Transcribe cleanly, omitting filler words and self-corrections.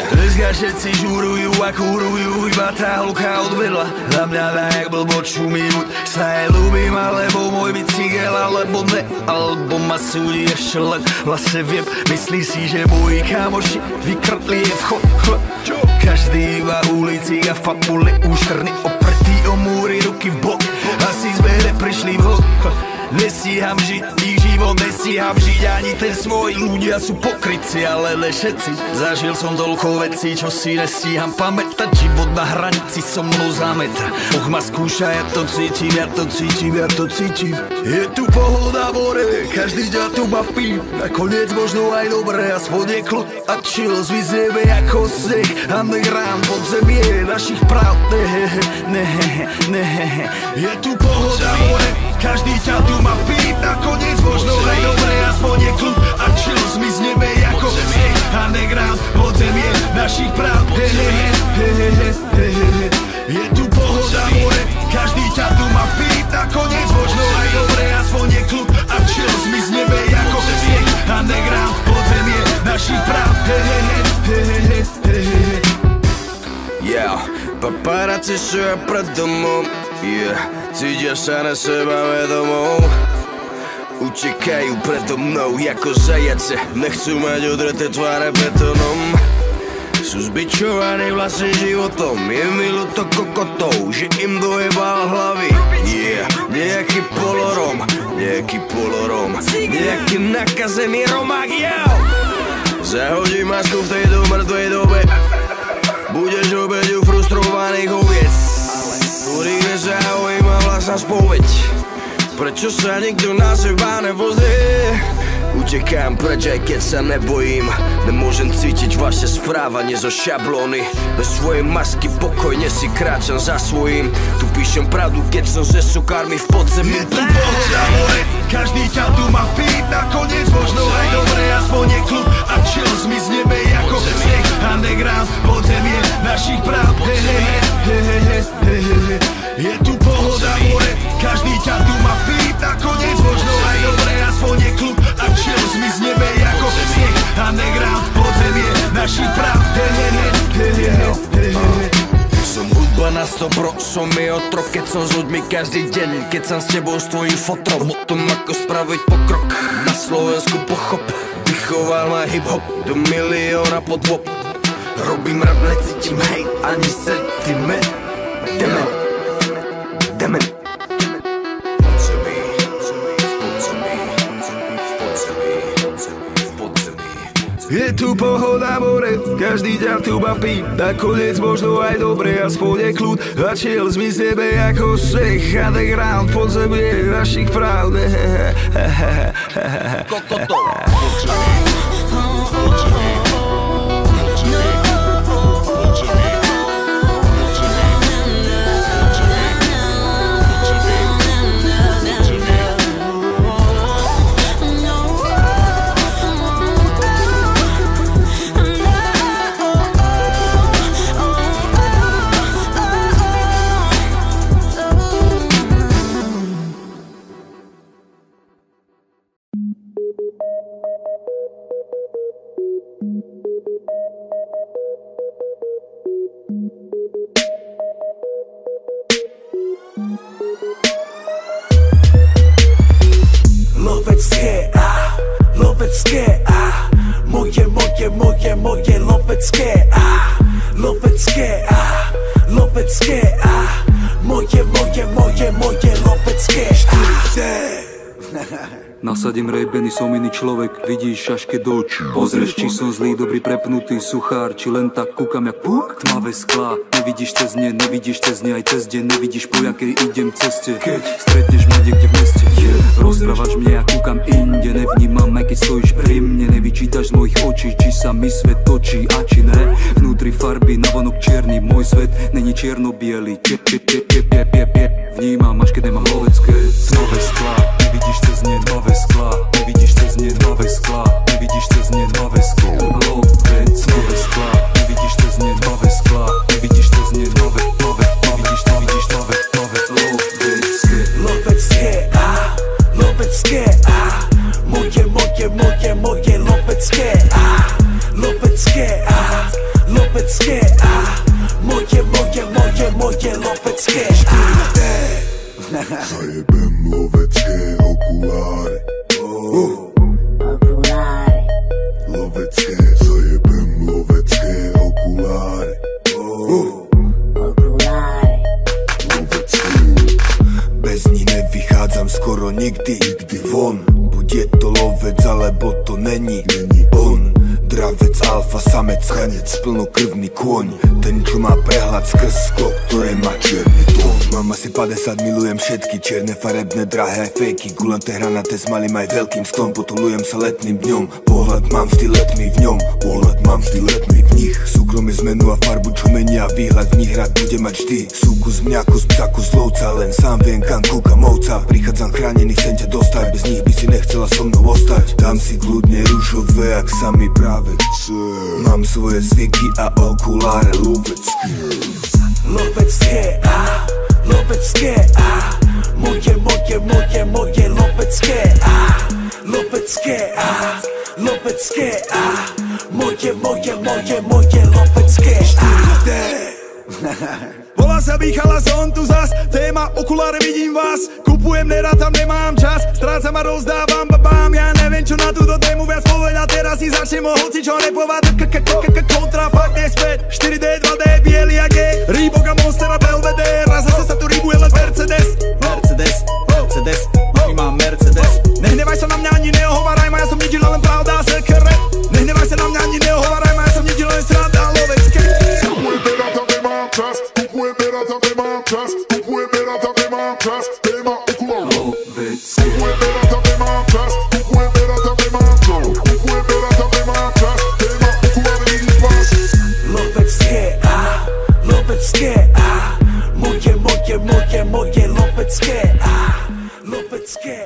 Dneska všetci žúrujú a kúrujú, iba tá holka odvedla. Za mňa tak blbo čumí, sa jej ľúbim, alebo môj bicykel, alebo ne, alebo ma súdi ešte len vlase viem. Myslí si, že moji kámoši vykrtli je vchod. Každý iba ulici a fabule úškrny opretý o múry, ruky v bok. Asi sme neprišli vhod. Nestíham žiť, ich život nestíham žiť, ani ten svoj. Ľudia sú pokrytci, ale ne všetci. Zažil som toľko vecí, čo si nestíham pamätať. Život na hranici so mnou zameta. Och ma skúša, ja to cítim, ja to cítim, ja to cítim. Je tu pohoda more, každý ďa tu baví. Nakoniec možno aj dobré, aspoň je kľud a chill. Zmizeme ako sneh, underground, podzemie našich práv. Je tu pohoda more, každý ťa tu má pít, nakoniec možno aj dobré, aspoň je kľud a chill. Zmizneme ako sneh, underground, podzemie našich práv. Je tu pohoda more, každý ťa tu má pít, nakoniec možno aj dobré, aspoň je kľud a chill. Zmizneme ako sneh, underground, podzemie našich práv. Yeah, paparazzi sú ja pred domom, yeah. Cítia sa na seba vedomou, utekajú predo mnou ako zajace, nechcú mať odreté tváre betónom. Sú zbičovaní vlastne životom, je mi ľúto kokotov, že im dojebal hlavy. Yeah, nejaký polorom, nejaký nakazený romák, yeah. Zahodím masku v tejto mŕtvej dobe, budeš obeťou frustrovaných oviec, ktorých nezaujíma vlastná spoveď. Prečo sa nikto na seba nepozrie? Utekám preč, aj keď sa nebojím. Nemôžem cítiť vaše správanie zo šablóny. Bez svojej masky pokojne si kráčam za svojím. Tu píšem pravdu, keď som se sukármi v podzemí. Je tu pohoda more, každý ťa tu má pít, nakoniec možno aj dobré, aspoň je kľud a chill. Zmizneme ako sneh, underground, podzemie našich práv. Je tu pohoda more, každý ťa tu má pít, nakoniec možno aj dobré, aspoň je kľud a chill. Zmizneme ako sneh, underground, podzemie našich práv. Som hudba na 100%, som je otrok, keď som s ľuďmi každý deň. Keď som s tebou s tvojím fotrom, o tom ako spraviť pokrok. Na Slovensku pochop, vychoval ma hip-hop do milióna podôb. Robím rap, necítim hejt, ani sentiment. Demen. Je tu pohoda more, každý ťa tu baví, nakoniec možno aj dobre, aspoň je kľud a chill. Zmizneme ako sneh, underground, podzemie našich práv. Lovecké, moje lovecké, moje lovecké. Nasadím rejbeny, som iný človek, vidíš až keď do očí. Pozrieš, či som zlý, dobrý, prepnutý, suchár, či len tak kúkam jak puk. Tmavé sklá, nevidíš cez ne, aj cez deň, nevidíš po jakej idem ceste. Keď stretneš ma niekde v meste, rozprávaš mne, ja kúkam inde, nevnímam, aj keď stojíš pri mne. Nevyčítaš z mojich očí, či sa mi svet točí a či ne. Vnútri farby, navonok čierny, môj svet není čierno-biely. Vnímam, až keď nemám lovecké. Tmavé sklá, nevidíš cez ne, nové sklá, nevidíš cez ne, nové sklá, nevidíš cez ne, nové sklá. Lovec, nové sklá, nevidíš cez ne, nové sklá, nevidíš cez ne, nové, nevidíš nové, lovecké. lovecké, moje lovecké, lovecké, lovecké, moje lovecké. Zajebem lovecké okuláry. Lovecké, zajebem lovecké okuláry. Bez ní nevychádzam skoro nikdy von. Buď je to lovec, alebo to není on. Dravec, alfa, samec, chanec, plnokrvný kôň. Ten, čo má prehľad skrz sklo, ktoré má čierny tón. Mám asi 50, milujem všetky čierne, farebné, drahé aj fejky. Gulanté, hranaté, s malým aj veľkým sklom. Potulujem sa letným dňom. Pohľad mám vždy letný v ňom. Pohľad mám vždy letný v nich. Súkromie, zmenu a farbu, čo menia výhľad v nich rád bude mať vždy. Súku z mňaku, z psaku, z lovca, len sám viem, kam kúkam ovca. Prichádzam chránený, chcem ťa dostať, bez nich by si nechcela so mnou ostať. Dám si kľudne ružové, ak sa mi práve chce. Mám svoje zvyky a okuláre lovecké. Lovecké, lovecké, moje lovecké, lovecké, lovecké, moje lovecké. Volá sa Michala, som tu zas. Téma okuláre, vidím vás. Kupujem, nerátam, nemám čas. Strácam a rozdávam, babám. Ja neviem, čo na túto tému viac povedať. Teraz si začnem o hoci, čo nepovať. Kontra, fakt nespäť. 4D, 2D, bielý a G. Reebok a Monster a Belvedere. A zase sa tu rýbuje len Mercedes. Mercedes, my mám Mercedes. Nehnevaj sa na mňa, ani neohovaraj ma. Ja som ničil len pravda a sekret. Nehnevaj sa na mňa, ani neohovaraj ma. Ja som ničil len sranda a lovecké. Kupujem teraz a nemám čas. Kupujem teraz a nemám čas. Téma okuláry. Kupujem teraz a nemám čas. Kupujem teraz a nemám čas. Kupujem teraz a nemám čas. Téma okuláry, vidím vás. Lovecké, lovecké, moje lovecké, lovecké, lovecké.